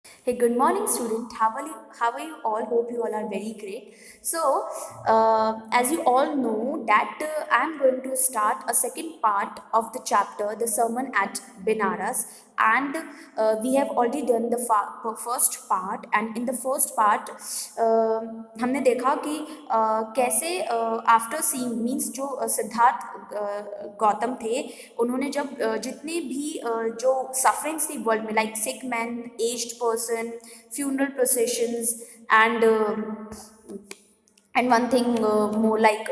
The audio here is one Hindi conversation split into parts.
Hey, good morning, student. How are you all? Hope you all are very great. So, as you all know, that I'm going to start a second part of the chapter, the sermon at Benaras, and we have already done the first part. And in the first part, हमने देखा कि कैसे आफ्टर सीइंग मीन्स जो सिद्धार्थ गौतम थे, उन्होंने जब जितने भी जो सफरिंग्स थी वर्ल्ड में, like sick man, aged person, funeral processions, and and one thing more like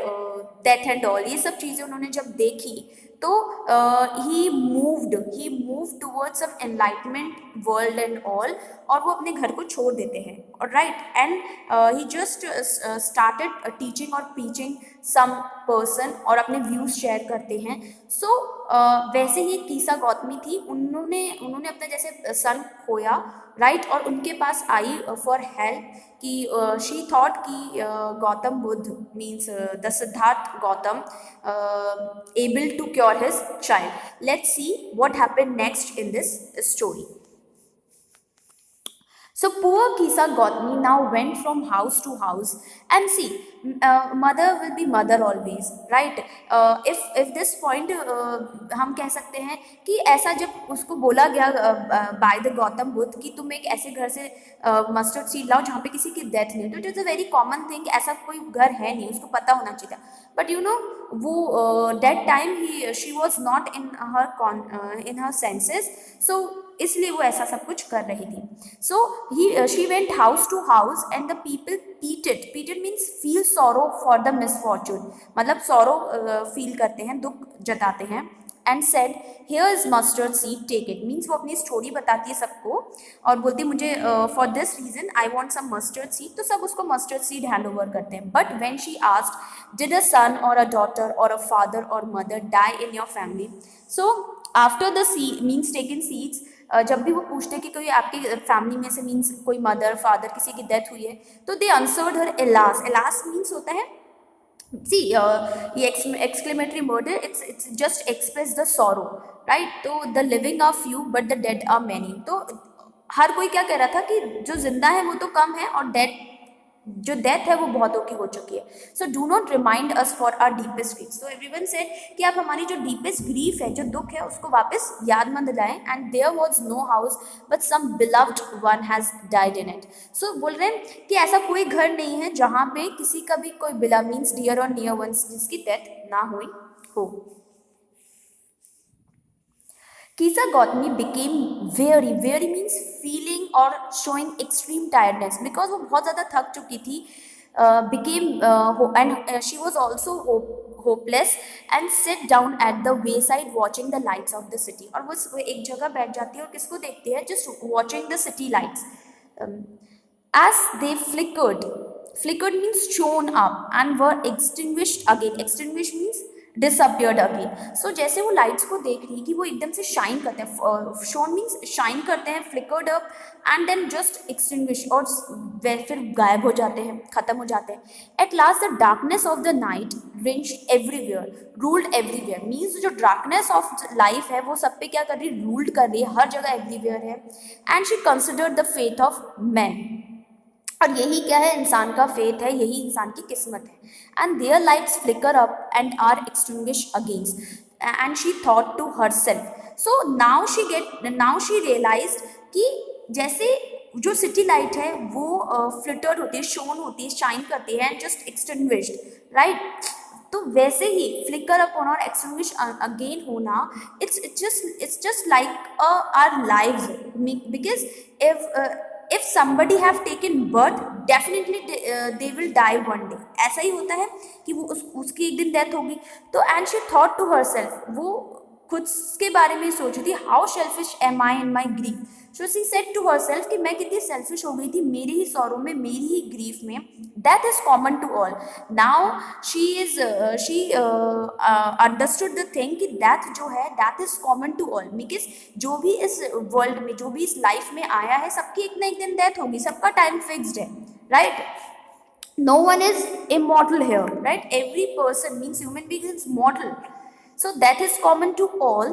death and all, ये सब चीज़ें उन्होंने जब देखी तो he moved towards some enlightenment world and all, और वो अपने घर को छोड़ देते हैं, और right, and he just started teaching और प्रीचिंग सम पर्सन, और अपने व्यूज शेयर करते हैं। सो वैसे ही कीसा गौतमी थी, उन्होंने उन्होंने अपना जैसे सन खोया, राइट, और उनके पास आई फॉर हेल्प कि शी थॉट कि Gautam Buddha means the Siddharth Gautam able to cure his child. Let's see what happened next in this story. So poor Kisa Gautami now went from house to house, and see, mother will be mother always, right? If this point हम कह सकते हैं कि ऐसा जब उसको बोला गया बाय द गौतम बुद्ध कि तुम एक ऐसे घर से मस्टर्ड सीड लाओ जहाँ पे किसी की डेथ नहीं हो, तो it is a very common thing, ऐसा कोई घर है नहीं, उसको पता होना चाहिए था। बट यू नो, वो दैट टाइम ही she was not in her senses, so इसलिए वो ऐसा सब कुछ कर रही थी। So he she went house to house and the people pitied means feel sorrow for the misfortune, मतलब सॉरो फील करते हैं, दुख जताते हैं, and said here is mustard seed, take it, means वो अपनी स्टोरी बताती है सबको और बोलती है मुझे for this reason I want some mustard seed, तो सब उसको मस्टर्ड सीड हैंड ओवर करते हैं। But when she asked did a son और अ डॉटर और अ फादर और mother die in your family, so after the seed means taken seeds, जब भी वो पूछते कि कोई आपके फैमिली में से मीन्स कोई मदर फादर किसी की डेथ हुई है, तो दे आंसर्ड हर एलास, एलास मीन्स होता है, see ये exclamatory murder, it's just express the sorrow, right? तो the living are few but the dead are many, तो हर कोई क्या कह रहा था कि जो जिंदा है वो तो कम है और डेड जो डेथ है वो बहुतों की हो चुकी है। So do not remind us for our deepest grief, so everyone said कि आप हमारी जो डीपेस्ट ग्रीफ है, जो दुख है, उसको वापस याद मत दिलाएं। And there was no house but some beloved one has died in it, so बोल रहे हैं कि ऐसा कोई घर नहीं है जहाँ पे किसी का भी कोई बिलव मीन्स डियर और नियर वंस जिसकी डेथ ना हुई हो। Kisa Gautami became very means feeling or showing extreme tiredness because वो बहुत ज़्यादा थक चुकी थी, became and she was also hopeless and sit down at the wayside watching the lights of the city, और वो एक जगह बैठ जाती है और किसको देखती है, just watching the city lights, um, as they flickered means shone up and were extinguished again, extinguished means disappeared again. So जैसे वो लाइट्स को देख रही कि वो एकदम से शाइन करते हैं, शोन मीन्स शाइन करते हैं, flickered up and then just extinguish, और वे फिर गायब हो जाते हैं, खत्म हो जाते हैं। At last the darkness of the night ranged everywhere, ruled everywhere, means जो डार्कनेस ऑफ लाइफ है वो सब पे क्या कर रही है, रूल्ड कर रही है, हर जगह एवरीवेयर है। And she considered the faith of man, और यही क्या है, इंसान का फेथ है, यही इंसान की किस्मत है। And their lights flicker up and are extinguish against, and she thought to herself, so now she realised कि जैसे जो सिटी लाइट है वो फ्लिटर्ड होती है, शोन होती है, शाइन करती है, एंड जस्ट एक्सटिंग्विश्ड, राइट, तो वैसे ही फ्लिकर अप होना और एक्सटिंग्विश अगेन होना, it's just like our lives, because if somebody have taken birth definitely they will die one day, ऐसा ही होता है कि वो उसकी एक दिन डेथ होगी। तो and she thought to herself, वो खुद के बारे में सोच रही थी, how selfish am I in my grief, so she said to herself कि मैं कितनी सेल्फिश हो गई थी मेरी ही सॉरो में, मेरी ही ग्रीफ में। Death is common to all, now she understood the thing कि डेथ जो है that is common to all, because जो भी इस वर्ल्ड में, जो भी इस लाइफ में आया है, सबकी एक ना एक दिन डेथ होगी, सबका टाइम फिक्स्ड है, right? No one is immortal here, right? Every person means human being is mortal. So that is common to all.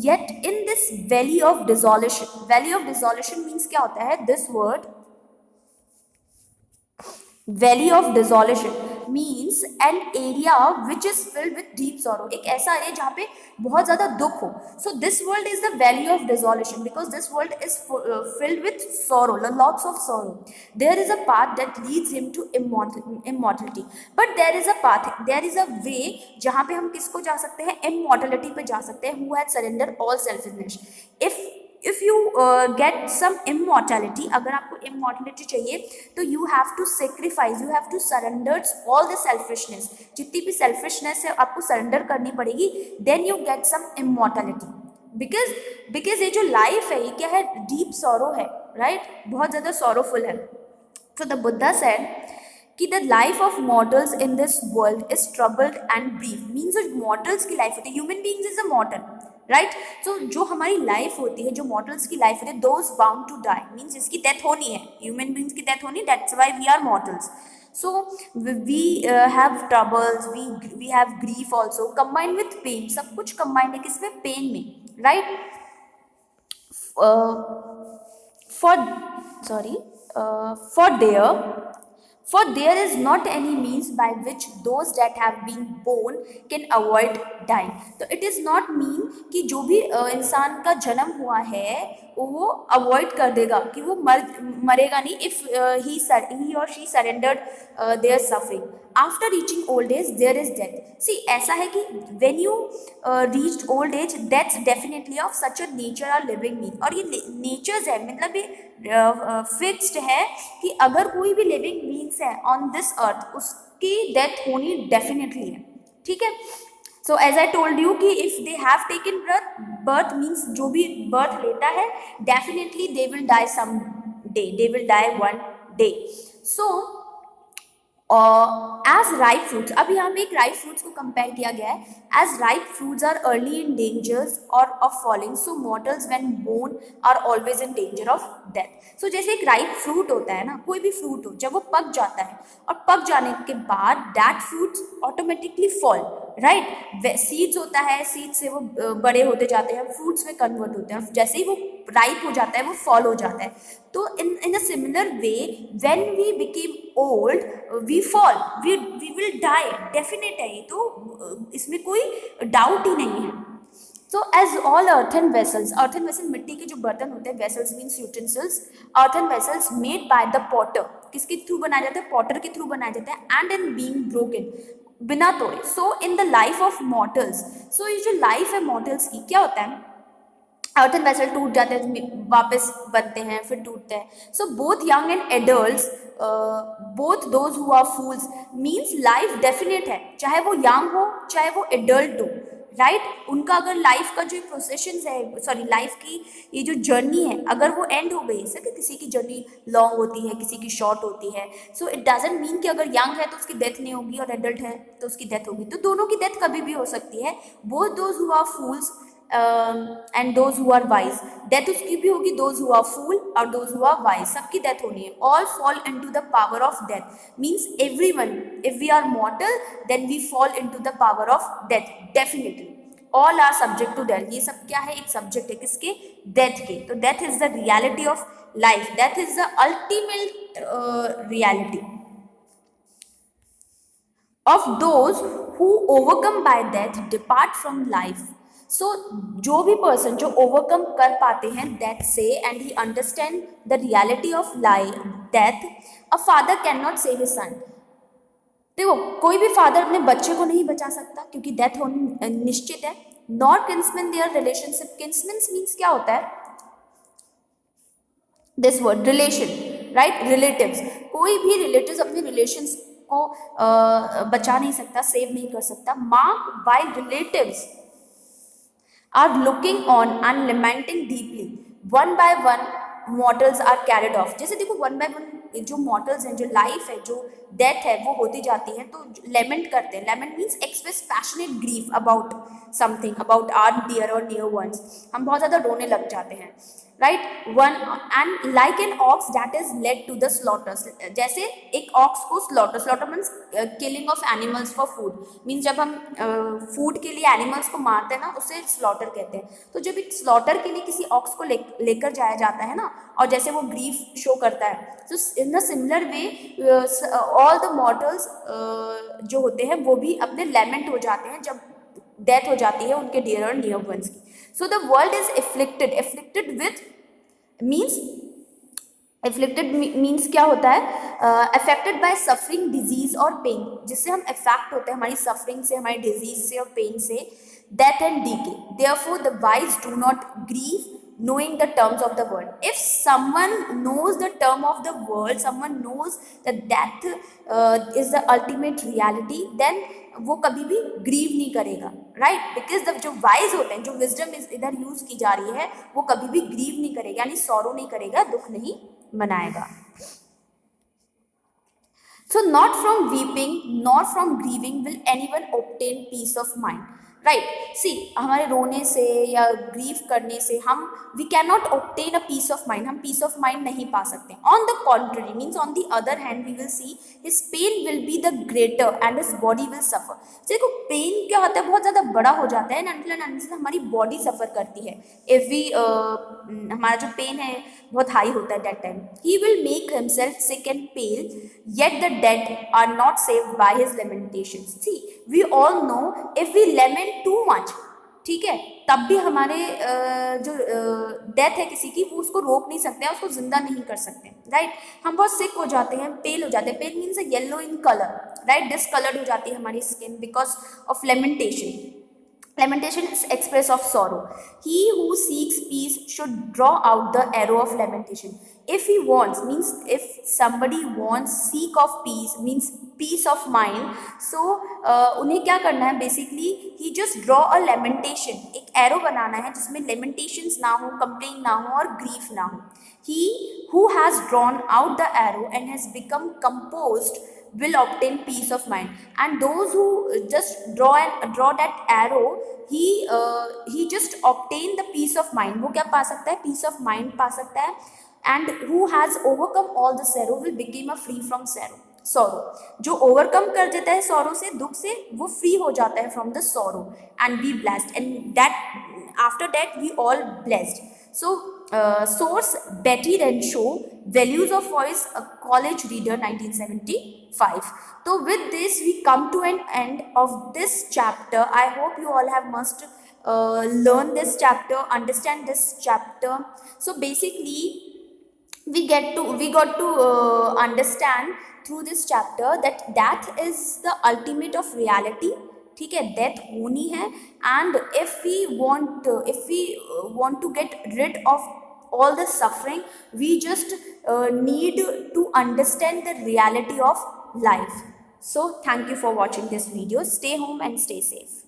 Yet in this valley of dissolution means क्या होता है? This word valley of dissolution means an area which is filled with deep sorrow, एक ऐसा एरिया जहाँ पे बहुत ज्यादा दुख हो. So this world is the valley of dissolution because this world is filled with sorrow, lots of sorrow. There is a path that leads him to immortality, but there is a way जहाँ पे हम किसको जा सकते हैं? इमॉर्टलिटी पे जा सकते हैं. Who had surrender all selfishness. if you get some immortality, अगर आपको immortality चाहिए तो you have to sacrifice, you have to surrender all the selfishness, जितनी भी selfishness है आपको surrender करनी पड़ेगी, then you get some immortality. because ये जो life है ये क्या है? deep sorrow है, right? बहुत ज़्यादा sorrowful है. So the Buddha said कि the life of mortals in this world is troubled and brief. means जो mortals की life होती है, human beings is a mortal, right. So जो हमारी लाइफ होती है, जो मॉर्टल्स की लाइफ होती है, those bound to die, means जिसकी डेथ होनी है, ह्यूमन बींग्स की डेथ होनी, that's why we are mortals. So we have troubles, we have grief also combined with pain. सब कुछ कंबाइंड है किसमें? पेन में, right. For there is not any means by which those that have been born can avoid dying. तो it is not mean कि जो भी इंसान का जन्म हुआ है वो अवॉइड कर देगा, कि वो मरेगा नहीं if he or she surrendered their suffering. After reaching old age there is death. See, ऐसा है कि when you reached old age, that's definitely of such a nature or living being. और ये natures है, मतलब ये फिक्स्ड है कि अगर कोई भी लिविंग बींग्स है ऑन दिस अर्थ उसकी डेथ होनी डेफिनेटली है, ठीक है. So as I told you कि if they have taken birth means जो भी बर्थ लेता है definitely they will die some day, they will die one day. So as ripe fruits, अब यहाँ पे एक राइप फ्रूट्स को कंपेयर किया गया है. As ripe fruits are early in dangers और of falling, so mortals when born are always in danger of death. So जैसे एक राइप फ्रूट होता है ना, कोई भी फ्रूट हो, जब वो पक जाता है और पक जाने के बाद that fruits automatically fall, right. Seeds होता है, सीड्स से वो बड़े होते जाते हैं, फ्रूट्स में कन्वर्ट होते हैं, जैसे ही वो राइप हो जाता है वो फॉल हो जाता है. तो in a similar way when we became old we fall, we will die, definite है ये, तो इसमें कोई डाउट ही नहीं है. So as all earthen vessels मिट्टी के जो बर्तन होते हैं, vessels means utensils, earthen vessels made by the potter, किसके थ्रू बनाए जाते हैं? पॉटर के थ्रू बनाए जाते हैं. एंड इन बीइंग ब्रोकन, बिना तोड़े. So in the life of mortals, so ये जो लाइफ है मॉर्टल्स की, क्या होता है? अर्थन वेसल टूट जाते हैं, वापस बनते हैं, फिर टूटते हैं. So both young and adults, both those who are fools, means life definite है, चाहे वो यंग हो चाहे वो एडल्ट हो, राइट. उनका अगर लाइफ का जो प्रोसेशन है, सॉरी लाइफ की ये जो जर्नी है, अगर वो एंड हो गई, जैसे किसी की जर्नी लॉन्ग होती है, किसी की शॉर्ट होती है. सो इट डजंट मीन कि अगर यंग है तो उसकी डेथ नहीं होगी और एडल्ट है तो उसकी डेथ होगी. तो दोनों की डेथ कभी भी हो सकती है. Both those who are fools and those who are wise, death उसकी भी होगी, दोज हु आर फूल और दोज हु आर वाइज, सबकी डेथ होनी है. All fall into the power of death, means everyone, if we are mortal then we fall into the power of death, definitely. All are subject to death, ये सब क्या है? एक सब्जेक्ट है किसके? डेथ के. तो death is the reality of life, death is the ultimate reality of those who overcome by death depart from life. So जो भी पर्सन जो ओवरकम कर पाते हैं डेथ से and he understand the reality of life death, a father can not save his son. देखो, कोई भी फादर अपने बच्चे को नहीं बचा सकता क्योंकि डेथ होनी निश्चित है. Nor kinsman their relationship, kinsman means क्या होता है? This word relation, right, relatives. कोई भी रिलेटिव्स अपने रिलेशंस को बचा नहीं सकता, सेव नहीं कर सकता. Mark bye relatives are looking on and lamenting deeply. One by one mortals are carried off. जैसे देखो one by one जो mortals हैं, जो life है, जो death है, वो होती जाती है, तो lament करते हैं. lament means express passionate grief about something, about our dear or near ones. हम बहुत ज़्यादा रोने लग जाते हैं. Right one and like an ox that is led to the slaughter, जैसे एक ऑक्स को slaughter, slaughter means killing of animals for food, means जब हम फूड के लिए एनिमल्स को मारते हैं ना उसे स्लॉटर कहते हैं। तो जब एक स्लॉटर के लिए किसी ऑक्स को लेकर जाया जाता है ना, और जैसे वो ग्रीफ शो करता है, तो in the similar way all the mortals जो होते हैं वो भी अपने लेमेंट हो जाते हैं जब डेथ हो जाती है उनके डियर और नियर वंस की। So the world is afflicted, afflicted with means, afflicted means क्या होता है, अफेक्टेड बाय सफरिंग, डिजीज और पेन, जिससे हम अफेक्ट होते हैं हमारी सफरिंग से, हमारी डिजीज से और पेन से, death and decay. Therefore the wise do not grieve knowing the terms of the world. If someone knows the term of the world, someone knows that death is the ultimate reality, then वो कभी भी ग्रीव नहीं करेगा, राइट? बिकॉज जो वाइज होते हैं, जो विजडम इधर यूज की जा रही है, वो कभी भी ग्रीव नहीं करेगा, यानी सॉरो नहीं करेगा, दुख नहीं मनाएगा। So not from weeping nor from grieving will anyone obtain peace of mind. Right, see हमारे रोने से या ग्रीव करने से हम we can not obtain a peace of mind, हम पीस ऑफ माइंड नहीं पा सकते। On the contrary means on the other hand we will see his pain will be the greater and his body will suffer. देखो पेन क्या होता है, बहुत ज़्यादा बड़ा हो जाता है एंड अनटिल हमारी बॉडी सफ़र करती है। इफ़ वी हमारा जो पेन है बहुत हाई होता है that time, he will make himself sick and pale, yet the dead are not saved by his lamentations. See we all know if we lament too much, ठीक है, तब भी हमारे जो डेथ है किसी की वो उसको रोक नहीं सकते हैं, उसको जिंदा नहीं कर सकते, राइट? हम बहुत सिक हो जाते हैं, पेल हो जाते हैं, pale means yellow in colour, right? Discoloured हो जाती है हमारी skin because of lamentation. Lamentation is express of sorrow. He who seeks peace should draw out the arrow of lamentation. If he wants, means if somebody wants seek of peace, means peace of mind. So उन्हें क्या करना है, basically he just draw a lamentation, एक arrow बनाना है जिसमें lamentations ना हो, complaint ना हो और grief ना हो. He who has drawn out the arrow and has become composed will obtain peace of mind, and those who just draw that arrow, he just obtain the peace of mind. वो क्या पा सकता है, peace of mind पा सकता है। and who has overcome all the sorrow will become a free from sorrow. जो ओवरकम कर देता है sorrow से, दुख से, वो फ्री हो जाता है from the sorrow and be blessed, and that after that we all blessed. So source Betty Renshaw, Values of Voice, a college reader, 1975. So with this we come to an end of this chapter. I hope you all have must learn this chapter, understand this chapter. So basically we got to understand through this chapter that death is the ultimate of reality, ठीक है, डेथ होनी है। And if we want to get rid of all the suffering, we just need to understand the reality of life. So thank you for watching this video. Stay home and stay safe.